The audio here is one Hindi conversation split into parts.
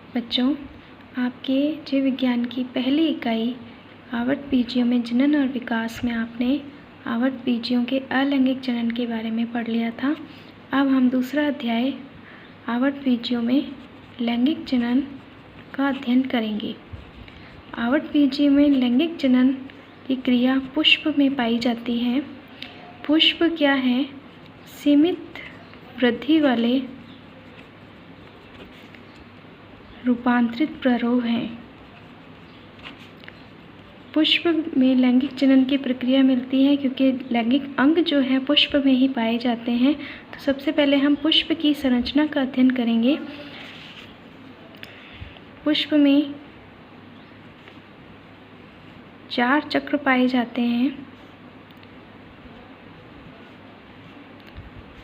बच्चों, आपके जीव विज्ञान की पहली इकाई आवर्त बीजियों में जनन और विकास में आपने आवर्त बीजियों के अलैंगिक जनन के बारे में पढ़ लिया था। अब हम दूसरा अध्याय आवर्त बीजियों में लैंगिक जनन का अध्ययन करेंगे। आवर्त बीजियों में लैंगिक जनन की क्रिया पुष्प में पाई जाती है। पुष्प क्या है? सीमित वृद्धि वाले रूपांतरित प्ररोह हैं। पुष्प में लैंगिक जनन की प्रक्रिया मिलती है क्योंकि लैंगिक अंग जो है पुष्प में ही पाए जाते हैं। तो सबसे पहले हम पुष्प की संरचना का अध्ययन करेंगे। पुष्प में 4 चक्र पाए जाते हैं।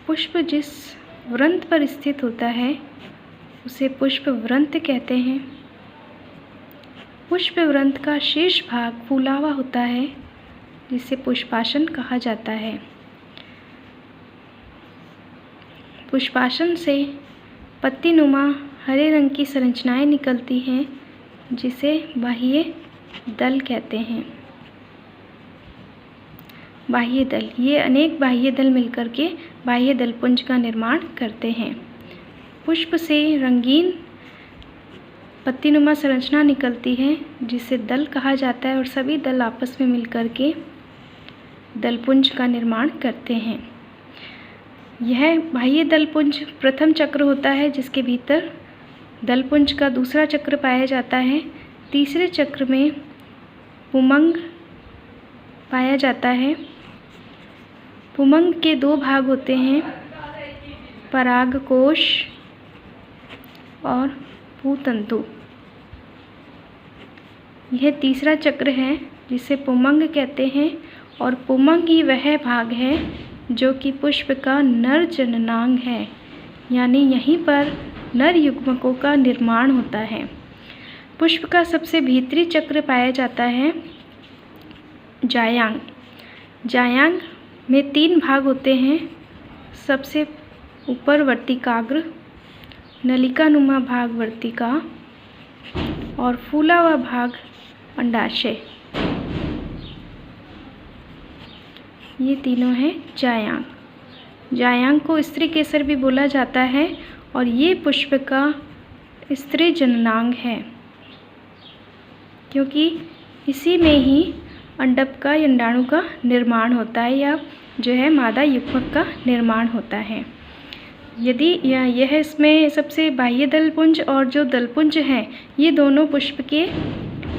पुष्प जिस वृंत पर स्थित होता है उसे पुष्प वृंत कहते हैं। पुष्प वृंत का शीर्ष भाग फूला हुआ होता है जिसे पुष्पासन कहा जाता है। पुष्पासन से पत्तीनुमा हरे रंग की संरचनाएं निकलती हैं जिसे बाह्य दल कहते हैं। बाह्य दल, ये अनेक बाह्य दल मिलकर के बाह्य दलपुंज का निर्माण करते हैं। पुष्प से रंगीन पत्तीनुमा संरचना निकलती है जिसे दल कहा जाता है और सभी दल आपस में मिलकर के दलपुंज का निर्माण करते हैं। यह बाह्य दलपुंज प्रथम चक्र होता है जिसके भीतर दलपुंज का दूसरा चक्र पाया जाता है। तीसरे चक्र में पुमंग पाया जाता है। पुमंग के 2 भाग होते हैं, परागकोश और पूतंतु। यह तीसरा चक्र है जिसे पुमंग कहते हैं और पुमंग ही वह भाग है जो कि पुष्प का नर जननांग है, यानी यहीं पर नर युग्मकों का निर्माण होता है। पुष्प का सबसे भीतरी चक्र पाया जाता है जायांग। जायांग में 3 भाग होते हैं। सबसे ऊपर वर्तिकाग्र, नलिकानुमा भाग वर्तिका और फूला हुआ भाग अंडाशय। ये तीनों हैं जायांग। जायांग को स्त्री केसर भी बोला जाता है और ये पुष्प का स्त्री जननांग है क्योंकि इसी में ही अंडप का अंडाणु का निर्माण होता है या जो है मादा युग्मक का निर्माण होता है। यदि यह इसमें सबसे बाह्य दलपुंज और जो दलपुंज हैं ये दोनों पुष्प के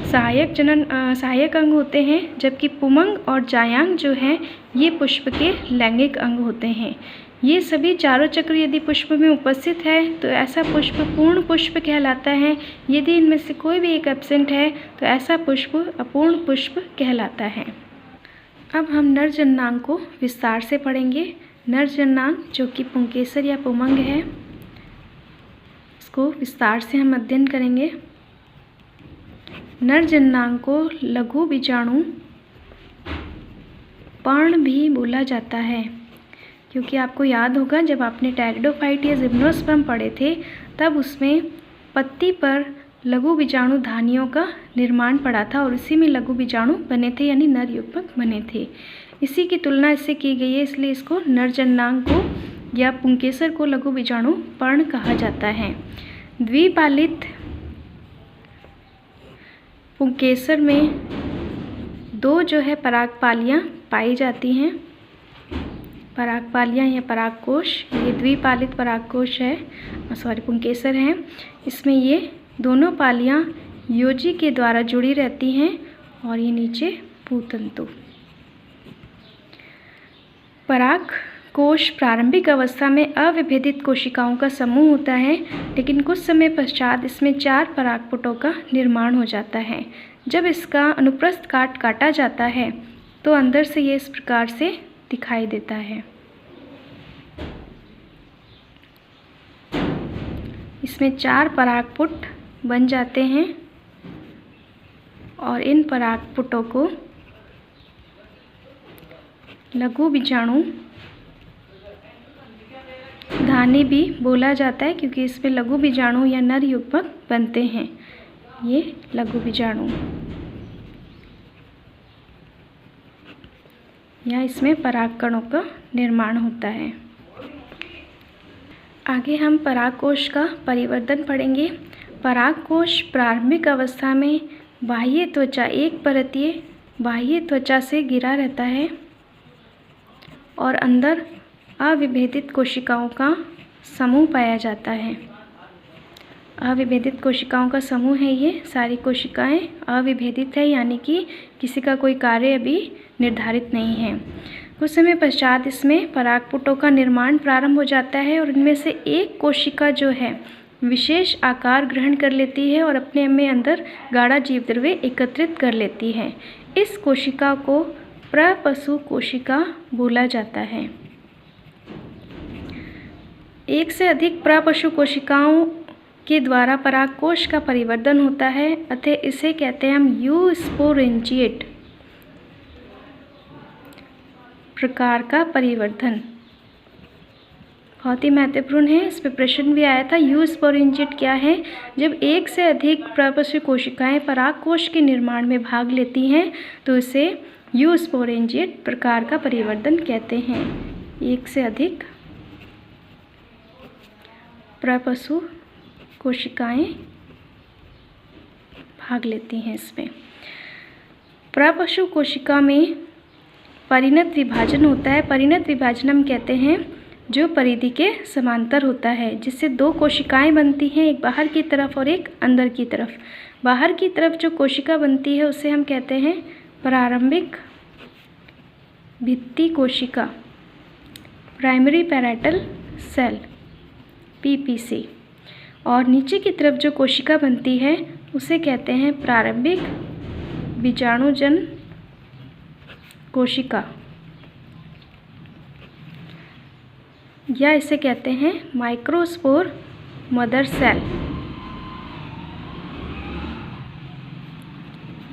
सहायक अंग होते हैं, जबकि पुमंग और जायांग जो हैं ये पुष्प के लैंगिक अंग होते हैं। ये सभी चारों चक्र यदि पुष्प में उपस्थित है तो ऐसा पुष्प पूर्ण पुष्प कहलाता है। यदि इनमें से कोई भी एक एब्सेंट है तो ऐसा पुष्प अपूर्ण पुष्प कहलाता है। अब हम नर जननांग को विस्तार से पढ़ेंगे। नर जननांग जो कि पुंकेसर या पुमंग है, इसको विस्तार से हम अध्ययन करेंगे। नर जननांग को लघु बीजाणु पर्ण भी बोला जाता है क्योंकि आपको याद होगा जब आपने टेरिडोफाइट या जिम्नोस्पर्म पढ़े थे तब उसमें पत्ती पर लघु बीजाणु धानियों का निर्माण पड़ा था और इसी में लघु बीजाणु बने थे यानी नर युग्मक बने थे। इसी की तुलना इससे की गई है, इसलिए इसको नर जननांग को या पुंकेसर को लघु बीजाणु पर्ण कहा जाता है। द्विपालित पुंकेसर में 2 जो है परागपालियाँ पाई जाती हैं। परागपालियाँ या परागकोश, ये द्विपालित परागकोश है, पुंकेसर है। इसमें ये दोनों पालियाँ योजी के द्वारा जुड़ी रहती हैं और ये नीचे पूतंतु। परागकोश प्रारंभिक अवस्था में अविभेदित कोशिकाओं का समूह होता है, लेकिन कुछ समय पश्चात इसमें 4 परागपुटों का निर्माण हो जाता है। जब इसका अनुप्रस्थ काट काटा जाता है तो अंदर से ये इस प्रकार से दिखाई देता है। इसमें 4 परागपुट बन जाते हैं और इन परागपुटों को लघु बीजाणु धानी भी बोला जाता है क्योंकि इसमें लघु बीजाणु या नर युग्मक बनते हैं। ये लघु बीजाणु या इसमें परागकणों का निर्माण होता है। आगे हम परागकोश का परिवर्तन पढ़ेंगे। परागकोश प्रारंभिक अवस्था में बाह्य त्वचा एक परतीय बाह्य त्वचा से घिरा रहता है और अंदर अविभेदित कोशिकाओं का समूह पाया जाता है। अविभेदित कोशिकाओं का समूह है ये सारी कोशिकाएं अविभेदित है, यानी कि किसी का कोई कार्य अभी निर्धारित नहीं है। कुछ समय पश्चात इसमें परागपुटों का निर्माण प्रारंभ हो जाता है और इनमें से एक कोशिका जो है विशेष आकार ग्रहण कर लेती है और अपने में अंदर गाढ़ा जीवद्रव्य एकत्रित कर लेती है। इस कोशिका को प्रपशु कोशिका बोला जाता है। एक से अधिक प्रपशु कोशिकाओं के द्वारा परागकोश का परिवर्तन होता है, अतः इसे कहते हैं हम यूस्पोरेंजिएट प्रकार का परिवर्तन। बहुत ही महत्वपूर्ण है, इस पर प्रश्न भी आया था। यूस्पोरेंजिएट क्या है? जब एक से अधिक प्रपशु कोशिकाएं परागकोश के निर्माण में भाग लेती हैं तो इसे यूस्पोरेंजिएट प्रकार का परिवर्तन कहते हैं। एक से अधिक प्रपशु कोशिकाएं भाग लेती हैं इसमें। प्रपशु कोशिका में परिणत विभाजन होता है। परिणत विभाजन हम कहते हैं जो परिधि के समांतर होता है, जिससे दो कोशिकाएं बनती हैं, एक बाहर की तरफ और एक अंदर की तरफ। बाहर की तरफ जो कोशिका बनती है उसे हम कहते हैं प्रारंभिक भित्ति कोशिका, प्राइमरी पैराइटल सेल, PPC। और नीचे की तरफ जो कोशिका बनती है उसे कहते हैं प्रारंभिक बीजाणुजन कोशिका, या इसे कहते हैं माइक्रोस्पोर मदर सेल।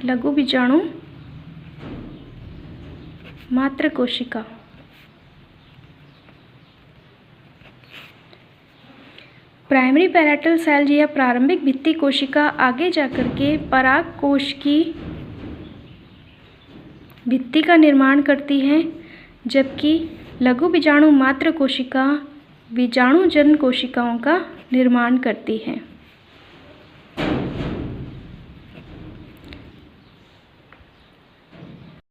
लघु बीजाणु मात्र कोशिका। प्राइमरी पैराइटल सेल या प्रारंभिक भित्ति कोशिका आगे जाकर के परागकोश की भित्ति का निर्माण करती है, जबकि लघु बीजाणु मात्र कोशिका बीजाणुजन कोशिकाओं का निर्माण करती है।